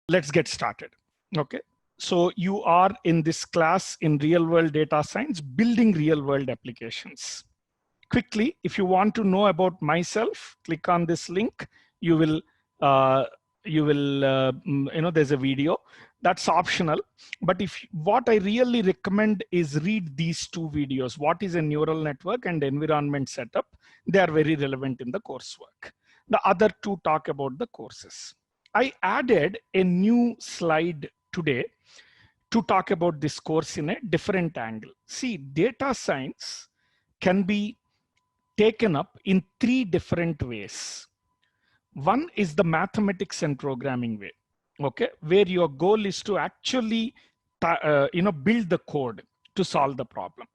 let's get started. Okay, so you are in this class in real world data science, building real world applications. Quickly, if you want to know about myself, click on this link. You will there's a video that's optional, but if what I really recommend is read these two videos. What is a neural network and environment setup? They are very relevant in the coursework. The other two talk about the courses. I added a new slide today to talk about this course in a different angle. See, data science can be taken up in three different ways. One is the mathematics and programming way, okay, where your goal is to actually build the code to solve the problem.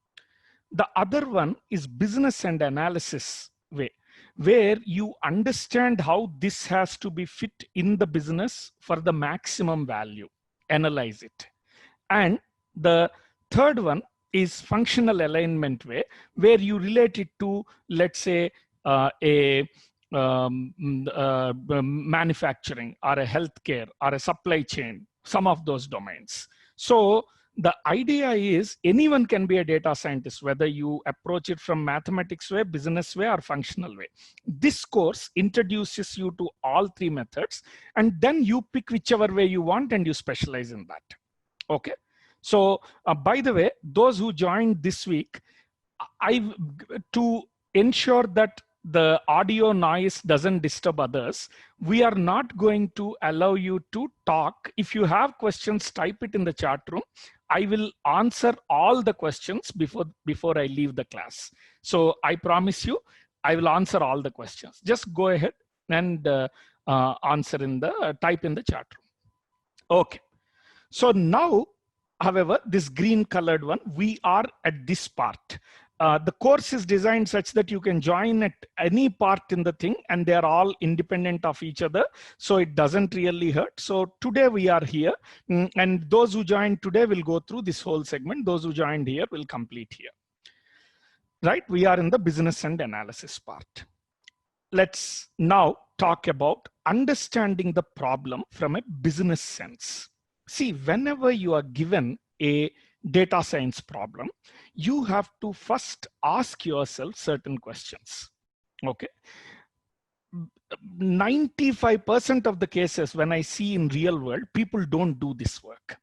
The other one is business and analysis way, where you understand how this has to be fit in the business for the maximum value, analyze it. And the third one is functional alignment way, where you relate it to, let's say, manufacturing or a healthcare or a supply chain, some of those domains. So the idea is anyone can be a data scientist, whether you approach it from mathematics way, business way, or functional way. This course introduces you to all three methods, and then you pick whichever way you want and you specialize in that. Okay. So by the way, those who joined this week, to ensure that the audio noise doesn't disturb others, we are not going to allow you to talk. If you have questions, type it in the chat room. I will answer all the questions before I leave the class. So I promise you, I will answer all the questions. Just go ahead and answer in the type in the chat room. Okay. So now, however, this green colored one, we are at this part. The course is designed such that you can join at any part in the thing, and they are all independent of each other, so it doesn't really hurt. So today we are here, and those who joined today will go through this whole segment. Those who joined here will complete here. Right? We are in the business and analysis part. Let's now talk about understanding the problem from a business sense. See, whenever you are given a data science problem, you have to first ask yourself certain questions. Okay. 95% of the cases when I see in real world, people don't do this work.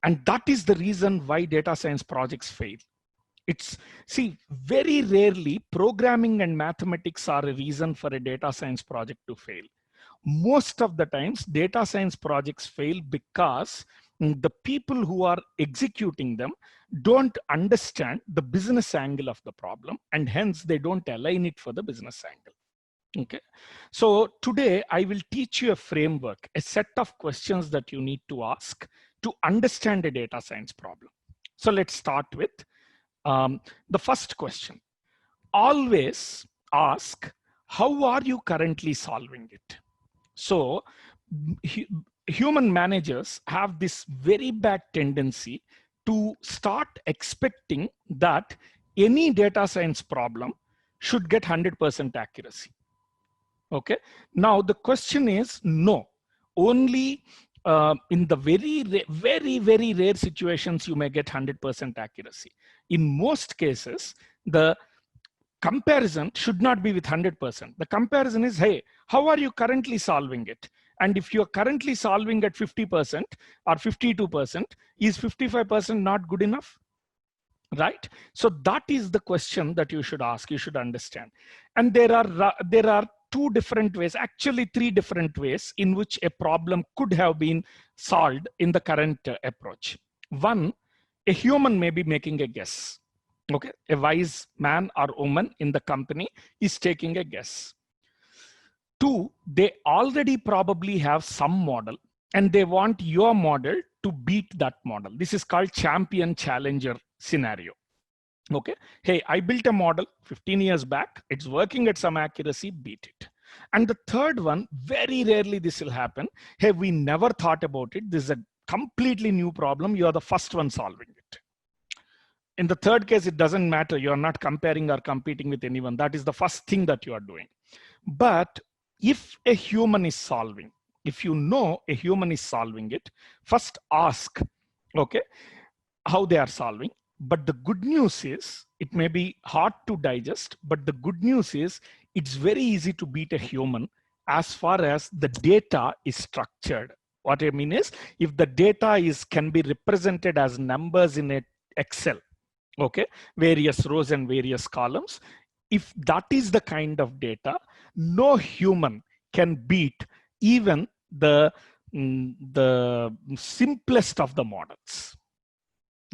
And that is the reason why data science projects fail. See, very rarely programming and mathematics are a reason for a data science project to fail. Most of the times data science projects fail because the people who are executing them don't understand the business angle of the problem, and hence they don't align it for the business angle. Okay. So today I will teach you a framework, a set of questions that you need to ask to understand a data science problem. So let's start with the first question. Always ask, how are you currently solving it? So human managers have this very bad tendency to start expecting that any data science problem should get 100% accuracy. Okay. Now the question is, no, only in the very rare situations you may get 100% accuracy. In most cases, the comparison should not be with 100%. The comparison is, hey, how are you currently solving it? And if you're currently solving at 50% or 52%, is 55% not good enough? Right? So that is the question that you should ask, you should understand. And there are two different ways, actually three different ways in which a problem could have been solved in the current approach. One, a human may be making a guess. Okay, a wise man or woman in the company is taking a guess. Two, they already probably have some model and they want your model to beat that model. This is called champion challenger scenario. Okay, hey, I built a model 15 years back. It's working at some accuracy, beat it. And the third one, very rarely this will happen. Hey, we never thought about it. This is a completely new problem. You are the first one solving it. In the third case, it doesn't matter. You're not comparing or competing with anyone. That is the first thing that you are doing. But if a human is solving, if you know a human is solving it, first ask, okay, how they are solving. But the good news is, it may be hard to digest, but the good news is it's very easy to beat a human as far as the data is structured. What I mean is, if the data can be represented as numbers in a Excel, okay, various rows and various columns, if that is the kind of data, no human can beat even the simplest of the models,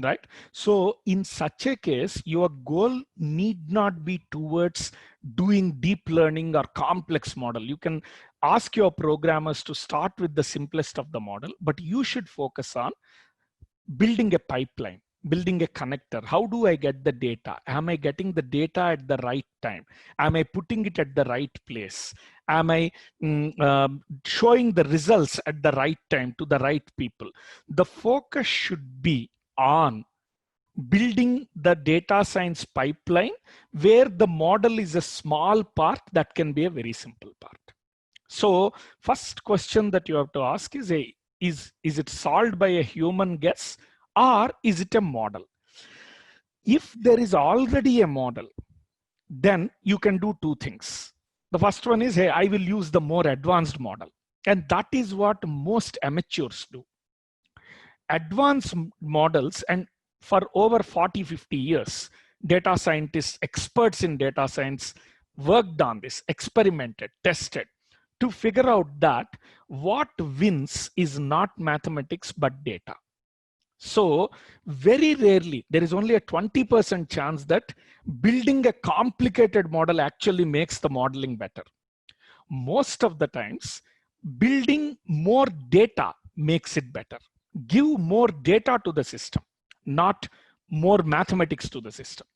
right? So in such a case, your goal need not be towards doing deep learning or complex model. You can ask your programmers to start with the simplest of the model, but you should focus on building a pipeline, building a connector. How do I get the data? Am I getting the data at the right time? Am I putting it at the right place? Am I showing the results at the right time to the right people? The focus should be on building the data science pipeline, where the model is a small part that can be a very simple part. So first question that you have to ask is, is it solved by a human guess, or is it a model? If there is already a model, then you can do two things. The first one is, hey, I will use the more advanced model. And that is what most amateurs do. Advanced models, and for over 40, 50 years, data scientists, experts in data science worked on this, experimented, tested, to figure out that what wins is not mathematics, but data. So very rarely, there is only a 20% chance that building a complicated model actually makes the modeling better. Most of the times, building more data makes it better. Give more data to the system, not more mathematics to the system.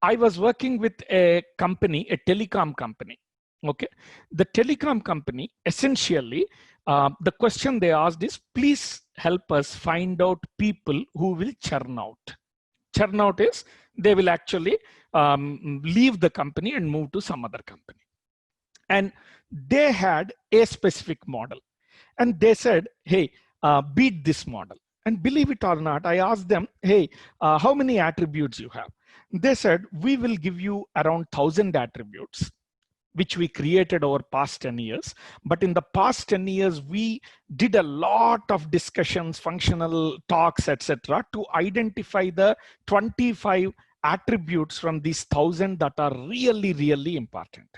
I was working with a company, a telecom company. Okay, the telecom company, essentially, the question they asked is, please help us find out people who will churn out. Churn out is, they will actually leave the company and move to some other company. And they had a specific model. And they said, hey, beat this model. And believe it or not, I asked them, hey, how many attributes you have? They said, we will give you around 1,000 attributes, which we created over past 10 years. But in the past 10 years, we did a lot of discussions, functional talks, etc., to identify the 25 attributes from these 1,000 that are really, really important.